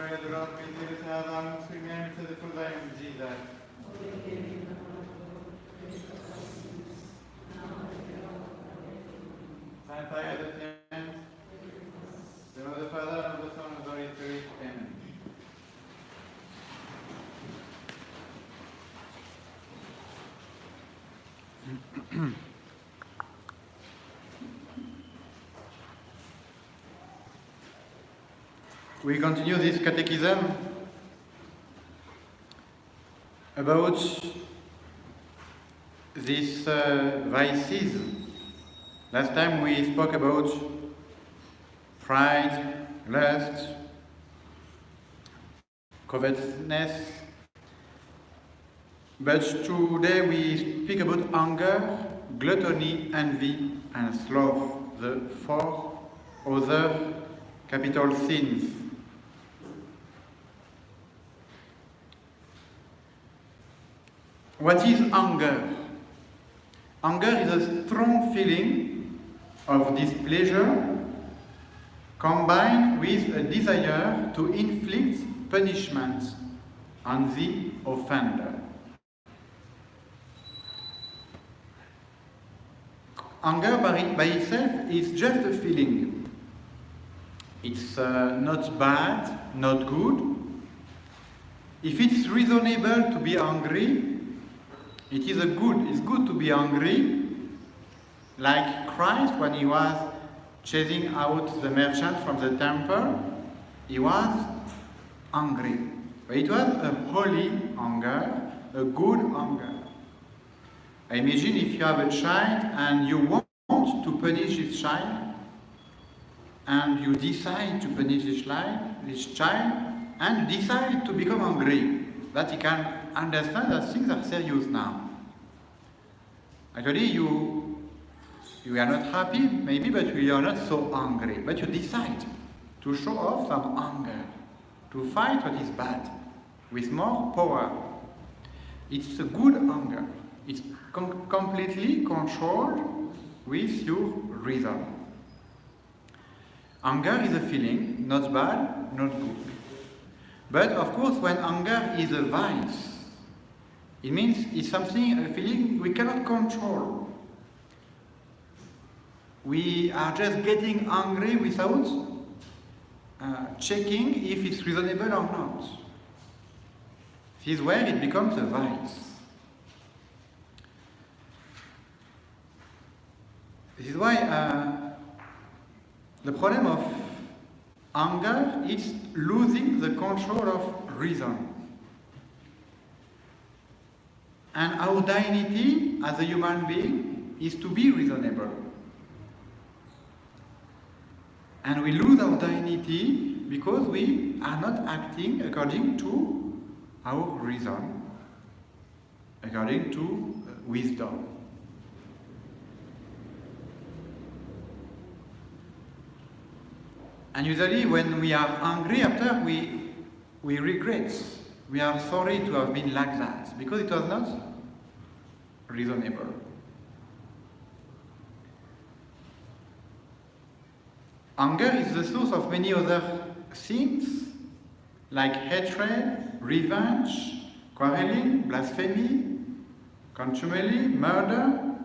the Lord with you, have our remain to the full life of Jesus. Sanctify the tent. The name of the Father, and of the Son, and of the Holy Spirit. Amen. We continue this catechism about these vices. Last time we spoke about pride, lust, covetousness, but today we speak about anger, gluttony, envy, and sloth, the 4 other capital sins. What is anger? Anger is a strong feeling of displeasure combined with a desire to inflict punishment on the offender. Anger by itself is just a feeling. It's not bad, not good. If it's reasonable to be angry, it's good to be angry, like Christ when he was chasing out the merchant from the temple, he was angry. But it was a holy anger, a good anger. I imagine if you have a child and you want to punish this child, and you decide to punish this child, and decide to become angry, that he can understand that things are serious now. Actually, you are not happy, maybe, but you are not so angry. But you decide to show off some anger, to fight what is bad, with more power. It's a good anger. It's completely controlled with your reason. Anger is a feeling, not bad, not good. But of course, when anger is a vice, it means it's something, a feeling we cannot control. We are just getting angry without checking if it's reasonable or not. This is where it becomes a vice. This is why the problem of anger is losing the control of reason. And our dignity as a human being is to be reasonable. And we lose our dignity because we are not acting according to our reason, according to wisdom. And usually when we are angry after, we regret. We are sorry to have been like that, because it was not reasonable. Anger is the source of many other sins, like hatred, revenge, quarreling, blasphemy, contumely, murder.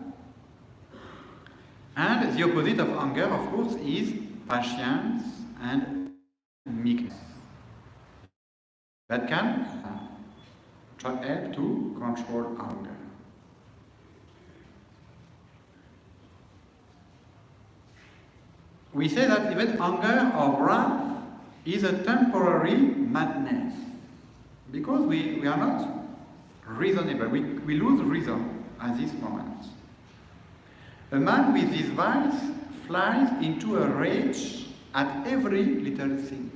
And the opposite of anger, of course, is patience and meekness. That can help to control anger. We say that even anger or wrath is a temporary madness, because we are not reasonable. We lose reason at this moment. A man with this vice flies into a rage at every little thing.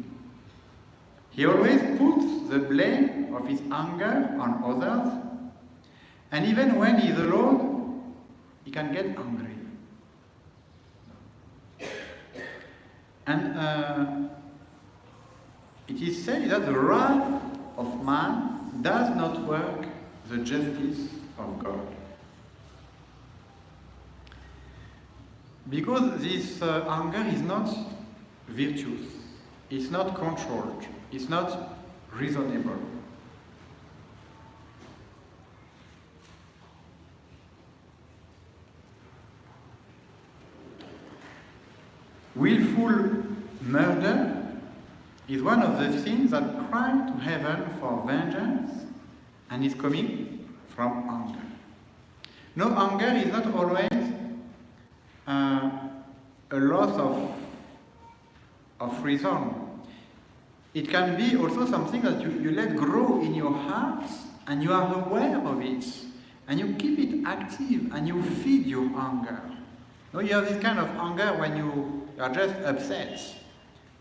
He always puts the blame of his anger on others, and even when he is alone, he can get angry. And it is said that the wrath of man does not work the justice of God. Because this anger is not virtuous. It's not controlled. It's not reasonable. Willful murder is one of the sins that cry to heaven for vengeance and is coming from anger. No, anger is not always a loss of reason. It can be also something that you let grow in your heart and you are aware of it and you keep it active and you feed your anger. No, you have this kind of anger when you are just upset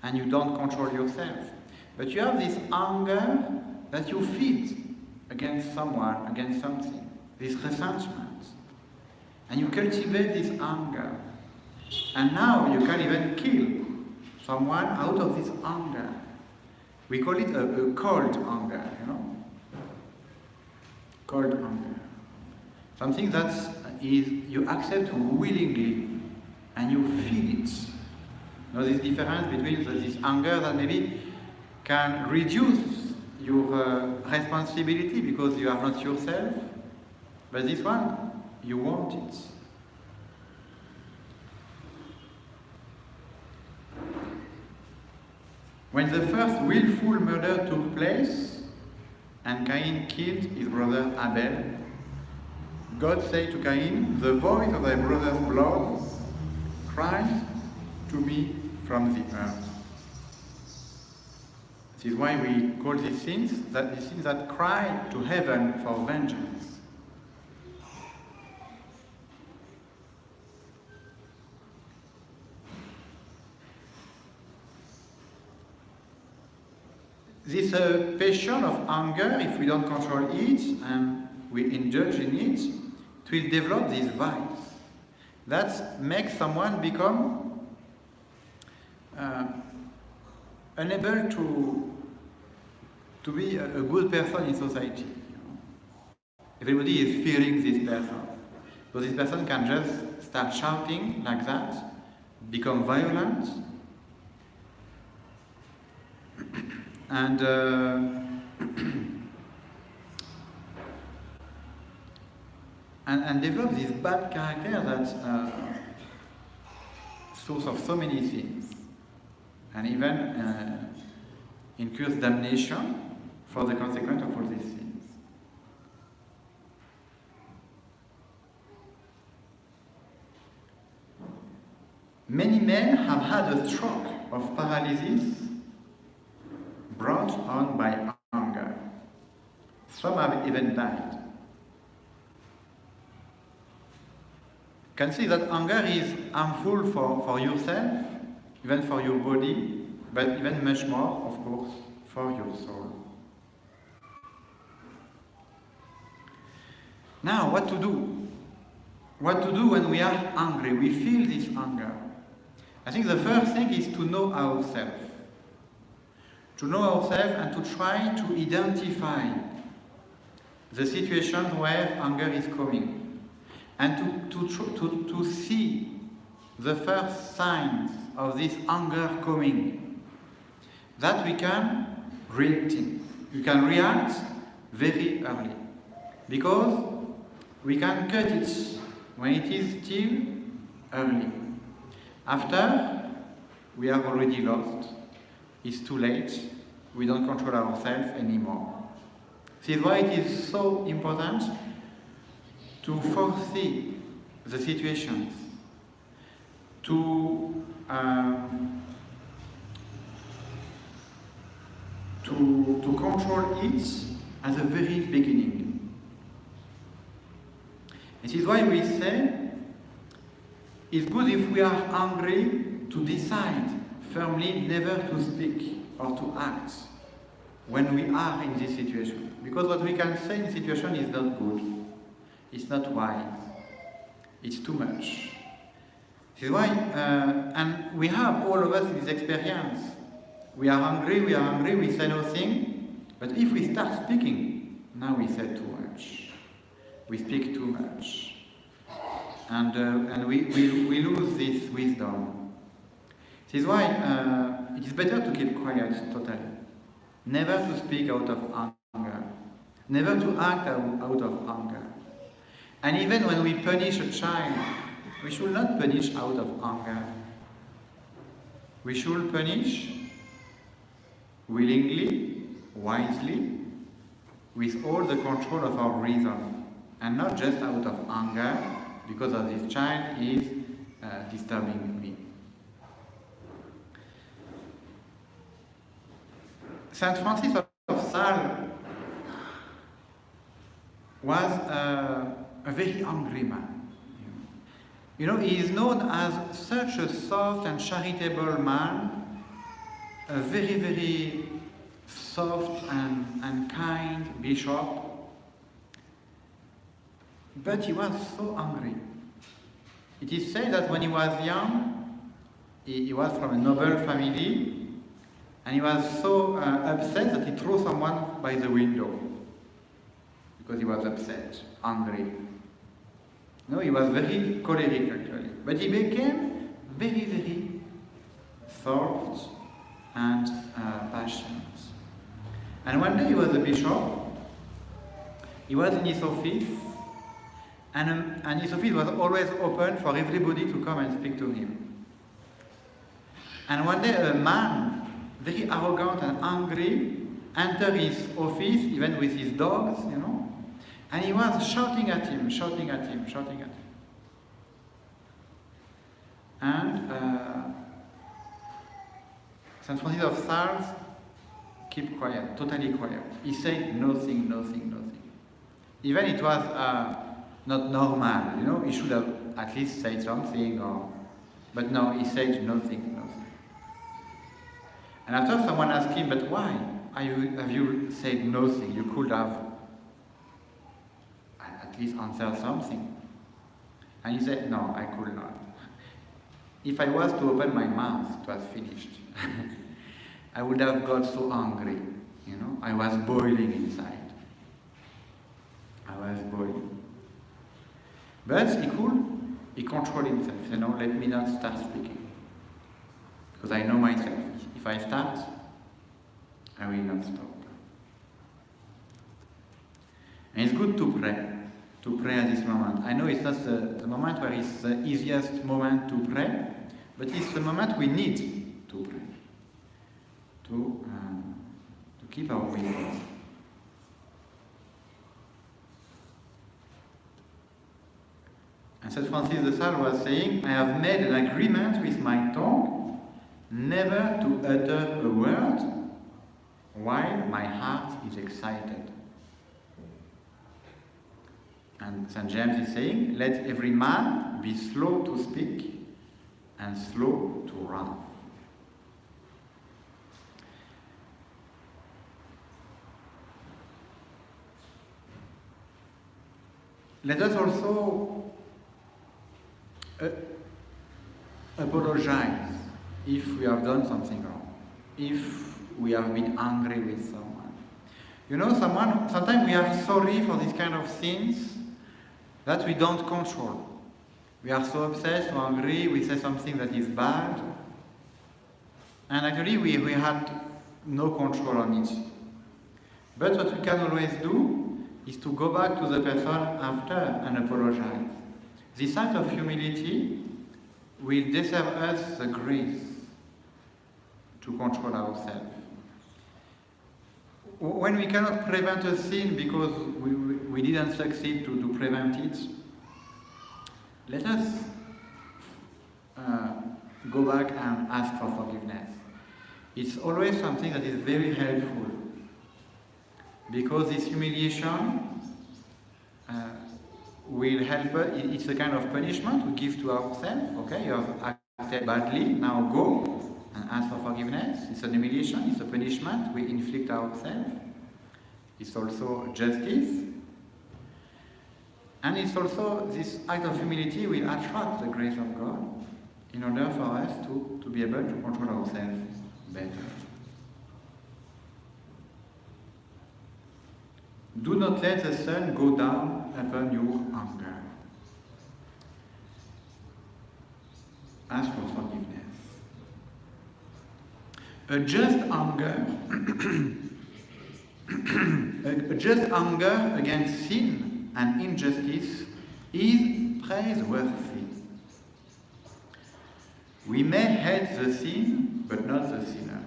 and you don't control yourself. But you have this anger that you feed against someone, against something, this resentment. And you cultivate this anger. And now you can even kill someone out of this anger. We call it a cold anger, Cold anger. Something that is you accept willingly and you feel it. This difference between this anger that maybe can reduce your responsibility because you are not yourself, but this one, you want it. When the first willful murder took place and Cain killed his brother Abel, God said to Cain, "The voice of thy brother's blood cries to me from the earth." This is why we call these sins that cry to heaven for vengeance. This passion of anger, if we don't control it and we indulge in it, it will develop these vice that makes someone become unable to be a good person in society. Everybody is fearing this person. So this person can just start shouting like that, become violent, and develop this bad character that's source of so many sins, and even incurs damnation for the consequence of all these sins. Many men have had a stroke of paralysis brought on by anger. Some have even died. You can see that anger is harmful for yourself, even for your body, but even much more, of course, for your soul. Now, what to do? What to do when we are angry? We feel this anger. I think the first thing is to know ourselves. To know ourselves and to try to identify the situations where anger is coming. And to see the first signs of this anger coming. That we can react in. You can react very early. Because we can cut it when it is still early. After, we are already lost. It's too late. We don't control ourselves anymore. This is why it is so important to foresee the situations, to control it at the very beginning. This is why we say it's good if we are angry to decide firmly never to speak or to act when we are in this situation. Because what we can say in this situation is not good. It's not wise. It's too much. This is why, and we have all of us this experience. We are angry, we say nothing, but if we start speaking, now we say too much. We speak too much. And we lose this wisdom. This is why it is better to keep quiet totally. Never to speak out of anger. Never to act out of anger. And even when we punish a child, we should not punish out of anger. We should punish willingly, wisely, with all the control of our reason, and not just out of anger because of this child is disturbing me. Saint Francis of Sales was a very angry man. You know, he is known as such a soft and charitable man, a very, very soft and kind bishop, but he was so angry. It is said that when he was young, he was from a noble family, and he was so upset that he threw someone by the window because he was upset, angry. No, he was very choleric actually, but he became very, very soft and passionate. And one day he was a bishop, he was in his office, and his office was always open for everybody to come and speak to him. And one day a man, very arrogant and angry, entered his office, even with his dogs, you know, and he was shouting at him. And Saint Francis of Sales keep quiet, totally quiet. He said nothing. Even it was not normal, you know, he should have at least said something, but no, he said nothing. And after someone asked him, but why have you said nothing? You could have at least answered something. And he said, no, I could not. If I was to open my mouth, it was finished. I would have got so angry, you know. I was boiling inside. But he controlled himself, you know, let me not start speaking. Because I know myself. If I start, I will not stop. And it's good to pray at this moment. I know it's not the moment where it's the easiest moment to pray, but it's the moment we need to pray, to keep our will. And Saint Francis de Sales was saying, I have made an agreement with my tongue never to utter a word while my heart is excited. And St. James is saying, let every man be slow to speak and slow to wrath. Let us also apologize if we have done something wrong, if we have been angry with someone. You know, sometimes we are sorry for these kind of things that we don't control. We are so obsessed or angry, we say something that is bad, and actually we had no control on it. But what we can always do is to go back to the person after and apologize. This act of humility will deserve us the grace to control ourselves. When we cannot prevent a sin because we didn't succeed to prevent it, let us go back and ask for forgiveness. It's always something that is very helpful, because this humiliation will help us. It's a kind of punishment we give to ourselves. Okay, you have acted badly, now go and ask for forgiveness. It's an humiliation, it's a punishment we inflict ourselves. It's also justice. And it's also, this act of humility will attract the grace of God in order for us to be able to control ourselves better. Do not let the sun go down upon your anger. Ask for forgiveness. A just anger, a just anger against sin and injustice is praiseworthy. We may hate the sin, but not the sinner.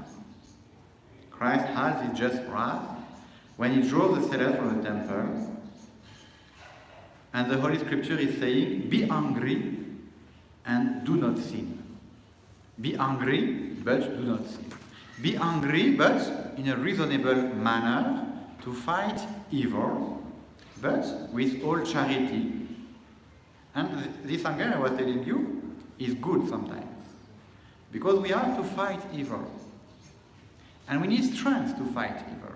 Christ has his just wrath when he drove the sellers from the temple. And the Holy Scripture is saying, be angry and do not sin. Be angry, but do not sin. Be angry, but in a reasonable manner, to fight evil, but with all charity. And this anger I was telling you is good sometimes. Because we have to fight evil. And we need strength to fight evil.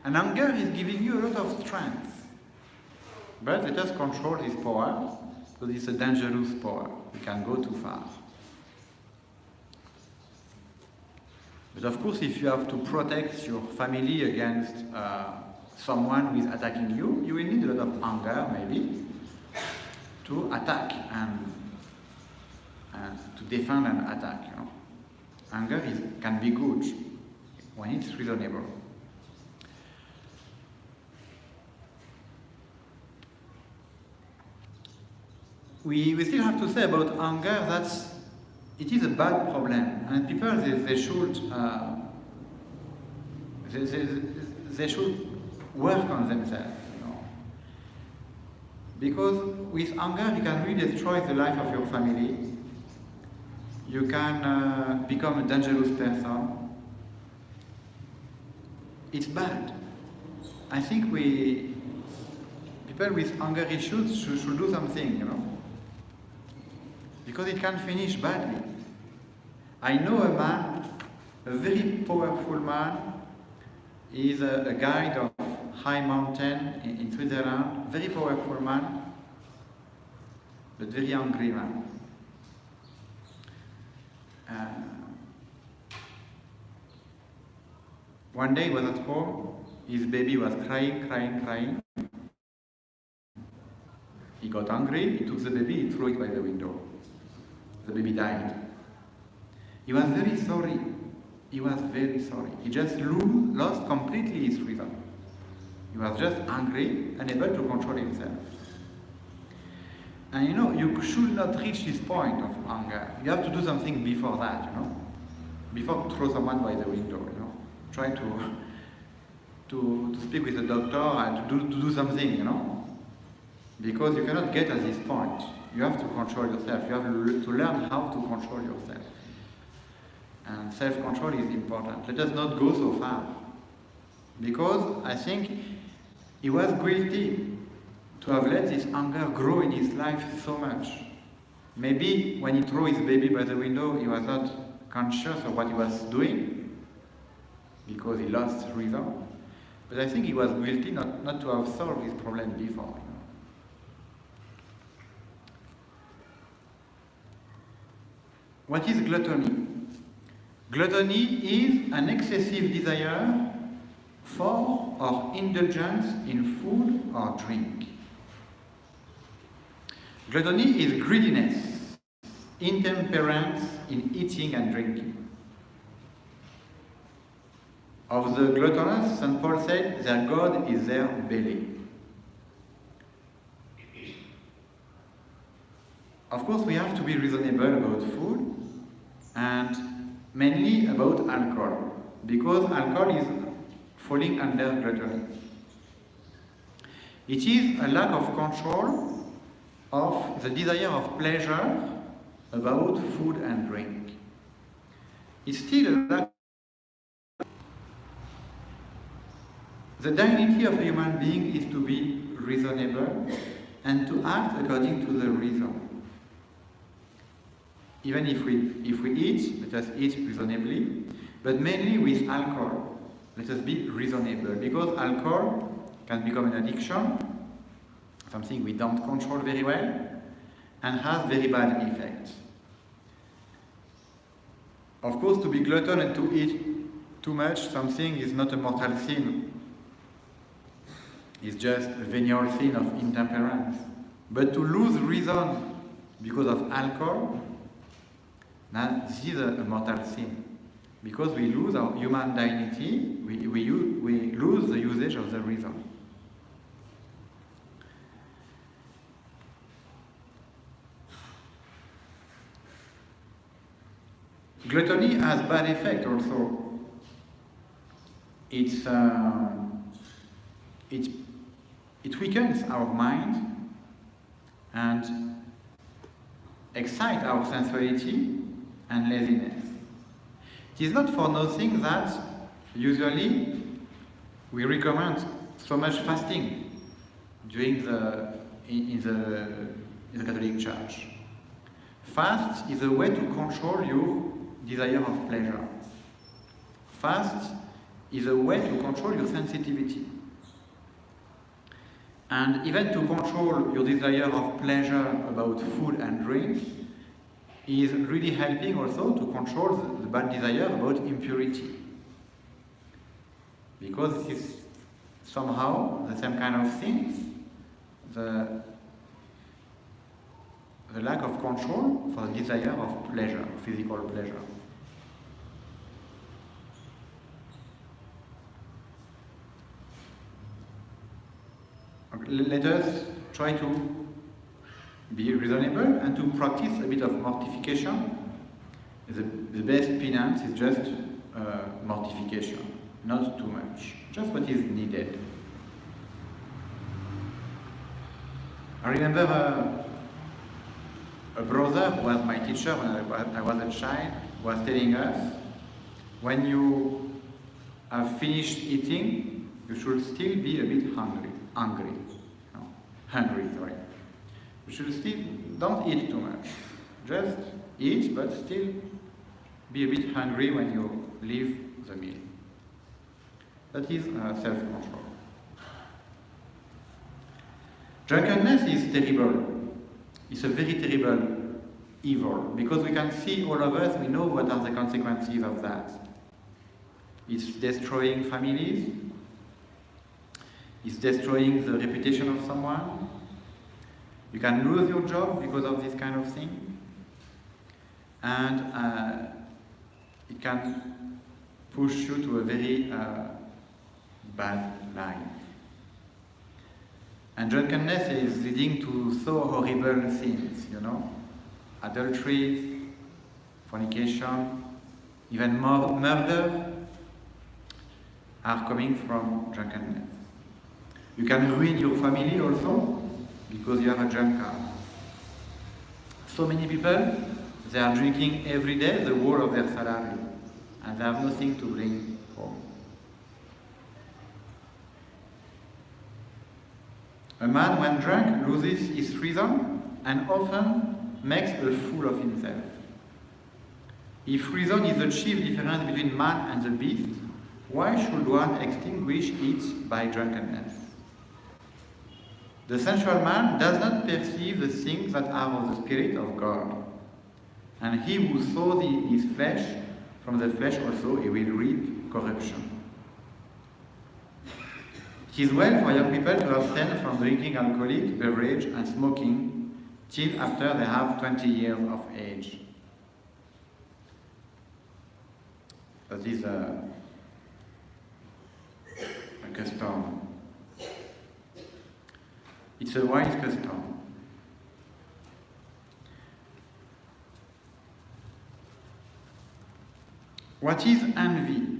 And anger is giving you a lot of strength. But let us control this power, because it's a dangerous power. We can go too far. But of course, if you have to protect your family against someone who is attacking you, you will need a lot of anger, maybe, to attack and to defend and attack. You know? Anger can be good when it's reasonable. We still have to say about anger that it is a bad problem, and people they should work on themselves, you know. Because with anger you can really destroy the life of your family. You can become a dangerous person. It's bad. I think people with anger issues should do something, you know. Because it can finish badly. I know a man, a very powerful man. He's a guide of high mountain in Switzerland. Very powerful man, but very angry man. One day he was at home. His baby was crying. He got angry. He took the baby. He threw it by the window. The baby died. He was very sorry. He just lost completely his reason. He was just angry, unable to control himself. And you know, you should not reach this point of anger. You have to do something before that, you know. Before to throw someone by the window, you know. Try to speak with the doctor and to do something, you know. Because you cannot get at this point. You have to control yourself. You have to learn how to control yourself. And self-control is important. Let us not go so far. Because I think he was guilty to have let this anger grow in his life so much. Maybe when he threw his baby by the window, he was not conscious of what he was doing, because he lost reason. But I think he was guilty not to have solved this problem before. You know? What is gluttony? Gluttony is an excessive desire for or indulgence in food or drink. Gluttony is greediness, intemperance in eating and drinking. Of the gluttonous, St. Paul said, their God is their belly. Of course, we have to be reasonable about food, and mainly about alcohol, because alcohol is falling under gluttony. It is a lack of control of the desire of pleasure about food and drink. It's still a lack. The dignity of a human being is to be reasonable and to act according to the reason. Even if we eat, let us eat reasonably, but mainly with alcohol, let us be reasonable, because alcohol can become an addiction, something we don't control very well, and has very bad effects. Of course, to be glutton and to eat too much something is not a mortal sin. It's just a venial sin of intemperance. But to lose reason because of alcohol, now this is a mortal sin. because we lose our human dignity, we lose the usage of the reason. Gluttony has bad effect also. It weakens our mind and excites our sensuality and laziness. It is not for nothing that usually we recommend so much fasting during in the Catholic Church. Fast is a way to control your desire of pleasure. Fast is a way to control your sensitivity. And even to control your desire of pleasure about food and drink is really helping also to control the bad desire about impurity. Because this is somehow the same kind of things, the lack of control for the desire of pleasure, physical pleasure. Let us try to be reasonable and to practice a bit of mortification. The best penance is just mortification, not too much, just what is needed. I remember a brother who was my teacher when I was a child was telling us, when you have finished eating, you should still be a bit hungry. You should still, don't eat too much. Just eat, but still be a bit hungry when you leave the meal. That is self-control. Drunkenness is terrible. It's a very terrible evil, because we can see all of us, we know what are the consequences of that. It's destroying families. It's destroying the reputation of someone. You can lose your job because of this kind of thing. And it can push you to a very bad life. And drunkenness is leading to so horrible things, adultery, fornication, even murder are coming from drunkenness. You can ruin your family also because you are a drunkard. So many people, they are drinking every day the whole of their salary and they have nothing to bring home. A man, when drunk, loses his reason and often makes a fool of himself. If reason is the chief difference between man and the beast, why should one extinguish it by drunkenness? The sensual man does not perceive the things that are of the Spirit of God. And he who sows his flesh, from the flesh also he will reap corruption. It is well for young people to abstain from drinking alcoholic beverage and smoking till after they have 20 years of age. That is a custom. It's a wise custom. What is envy?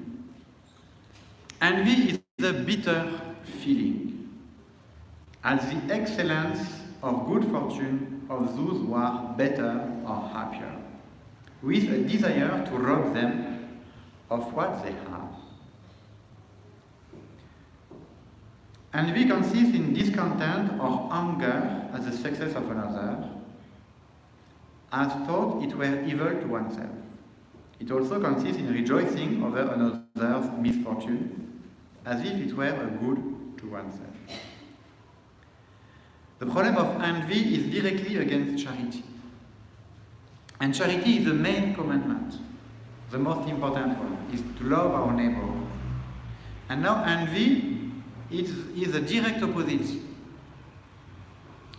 Envy is a bitter feeling at the excellence or good fortune of those who are better or happier, with a desire to rob them of what they have. Envy consists in discontent or anger at the success of another, as though it were evil to oneself. It also consists in rejoicing over another's misfortune, as if it were a good to oneself. The problem of envy is directly against charity. And charity is the main commandment. The most important one is to love our neighbor. And now envy is a direct opposite.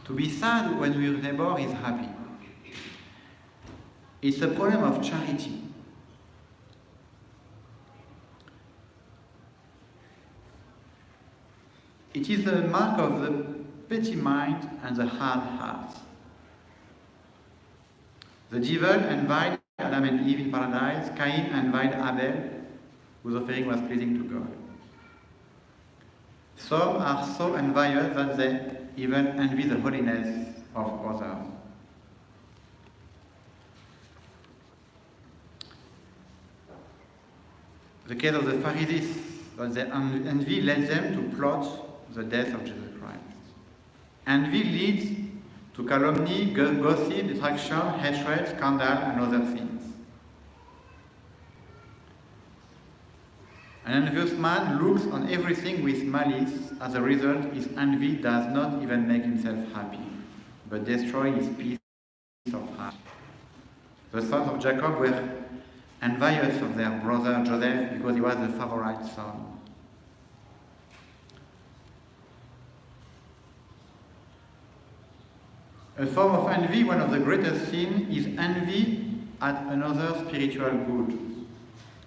To be sad when your neighbor is happy. It's a problem of charity. It is the mark of the petty mind and the hard heart. The devil invited Adam and Eve in paradise. Cain invited Abel, whose offering was pleasing to God. Some are so envious that they even envy the holiness of others. The case of the Pharisees, that their envy led them to plot the death of Jesus Christ. Envy leads to calumny, gossip, detraction, hatred, scandal, and other sins. An envious man looks on everything with malice. As a result, his envy does not even make himself happy, but destroys his peace of heart. The sons of Jacob were envious of their brother Joseph because he was the favorite son. A form of envy, one of the greatest sins, is envy at another's spiritual good.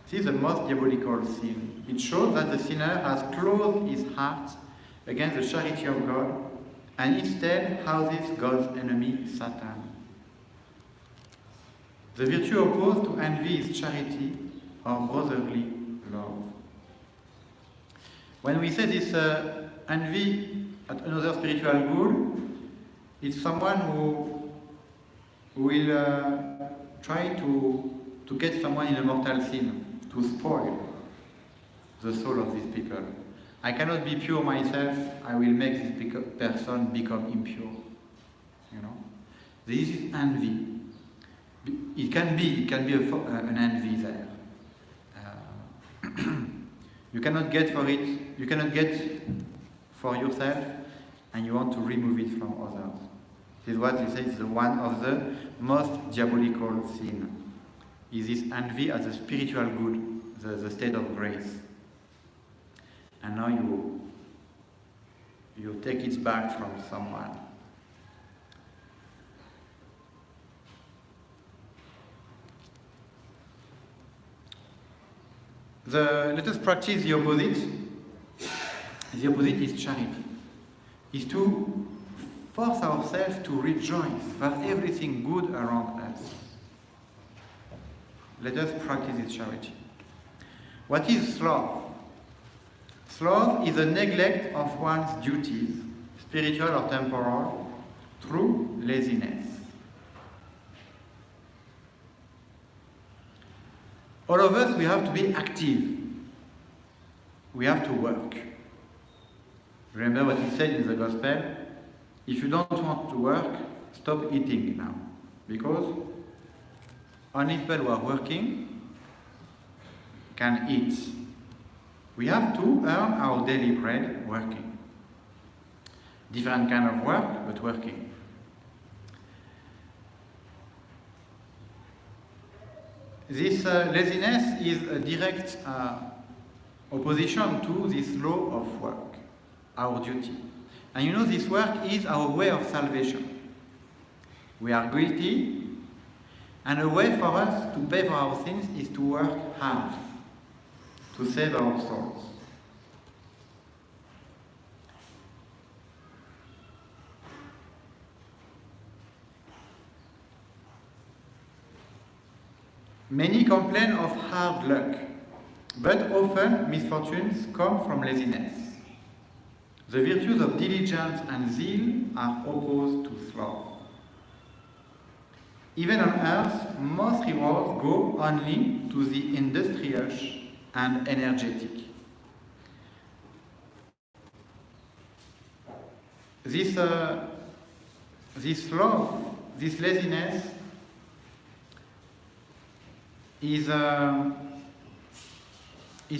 This is the most diabolical sin. It shows that the sinner has closed his heart against the charity of God and instead houses God's enemy, Satan. The virtue opposed to envy is charity or brotherly love. When we say this envy at another spiritual good, it's someone who will try to get someone in a mortal sin, to spoil the soul of these people. I cannot be pure myself, I will make this person become impure. You know? This is envy. It can be an envy there. You cannot get for yourself, and you want to remove it from others. This is what he says is one of the most diabolical sins. Is this envy as a spiritual good, the state of grace. And now you take it back from someone. Let us practice the opposite. The opposite is charity. Is to force ourselves to rejoice for everything good around us. Let us practice this charity. What is sloth? Sloth is a neglect of one's duties, spiritual or temporal, through laziness. All of us, we have to be active. We have to work. Remember what he said in the Gospel? If you don't want to work, stop eating now. Because only people who are working can eat. We have to earn our daily bread working. Different kind of work, but working. This laziness is a direct opposition to this law of work, our duty. And you know, this work is our way of salvation. We are guilty, and a way for us to pay for our sins is to work hard, to save our souls. Many complain of hard luck, but often misfortunes come from laziness. The virtues of diligence and zeal are opposed to sloth. Even on earth, most rewards go only to the industrious and energetic. This sloth, this laziness, is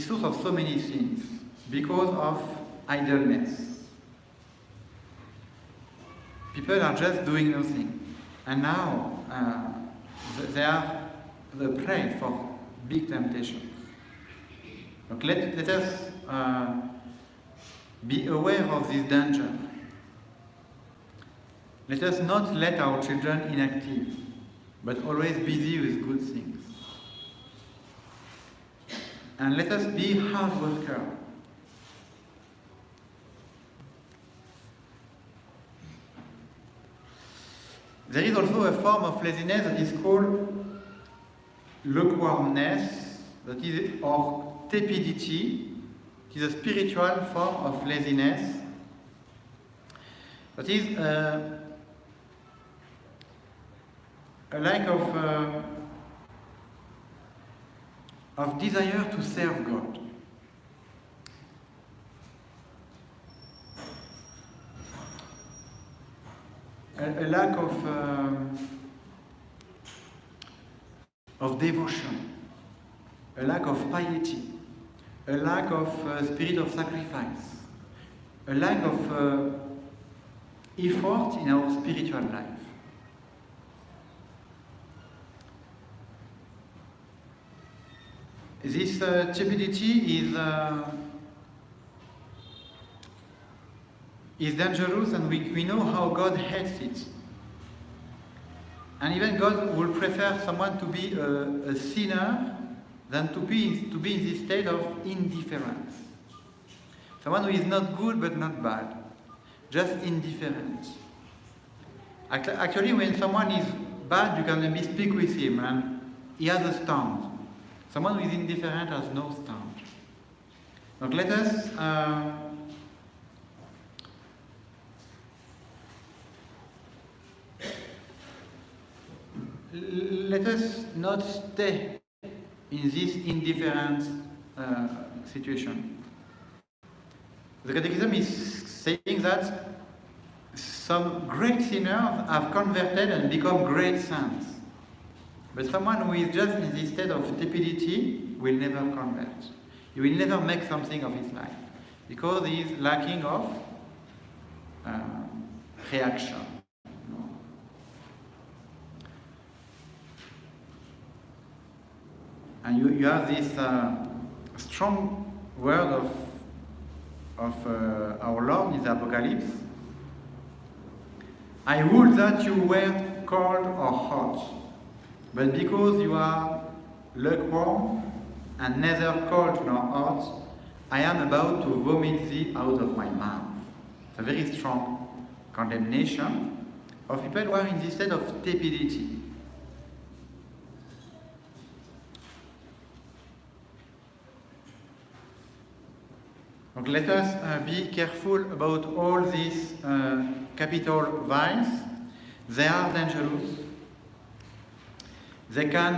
source of so many things because of idleness. People are just doing nothing, and now they are the prey for big temptations. Look, let us be aware of this danger. Let us not let our children inactive, but always busy with good things. And let us be hard workers. There is also a form of laziness that is called lukewarmness, that is, or tepidity. It is a spiritual form of laziness. That is a lack of desire to serve God. A lack of devotion, a lack of piety, a lack of spirit of sacrifice, a lack of effort in our spiritual life. This tepidity is dangerous, and we know how God hates it. And even God would prefer someone to be a sinner than to be in this state of indifference. Someone who is not good but not bad, just indifferent. Actually, when someone is bad, you can maybe speak with him and he has a stand. Someone who is indifferent has no stand. So let us not stay in this indifferent situation. The Catechism is saying that some great sinners have converted and become great saints. But someone who is just in this state of tepidity will never convert. He will never make something of his life because he is lacking of reaction. And you have this strong word of our Lord in the Apocalypse. I would that you were cold or hot, but because you are lukewarm and neither cold nor hot, I am about to vomit thee out of my mouth. It's a very strong condemnation of people who are in this state of tepidity. Donc let us be careful about all these capital vices. They are dangerous. They can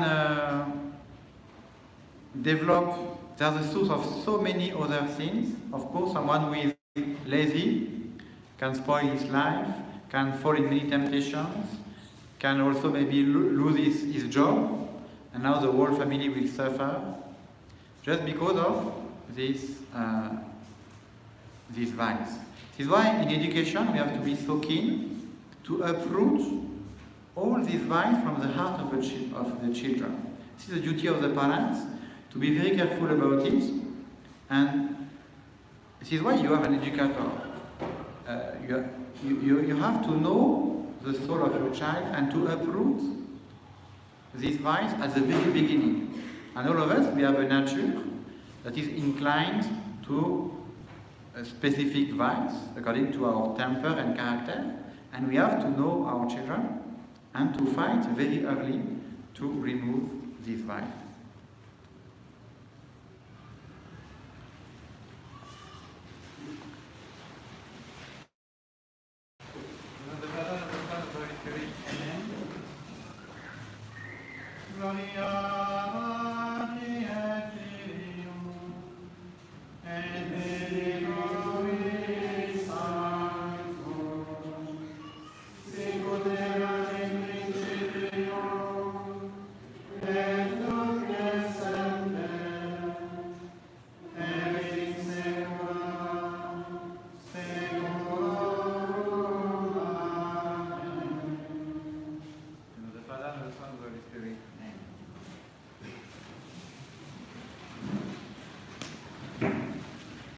develop, they are the source of so many other things. Of course, someone who is lazy can spoil his life, can fall in many temptations, can also maybe lose his job, and now the whole family will suffer just because of this vice. This is why in education we have to be so keen to uproot all these vices from the heart of the children. This is the duty of the parents, to be very careful about it. And this is why you are an educator. You have to know the soul of your child and to uproot these vices at the very beginning. And all of us, we have a nature that is inclined to a specific vice according to our temper and character, and we have to know our children and to fight very early to remove these vices.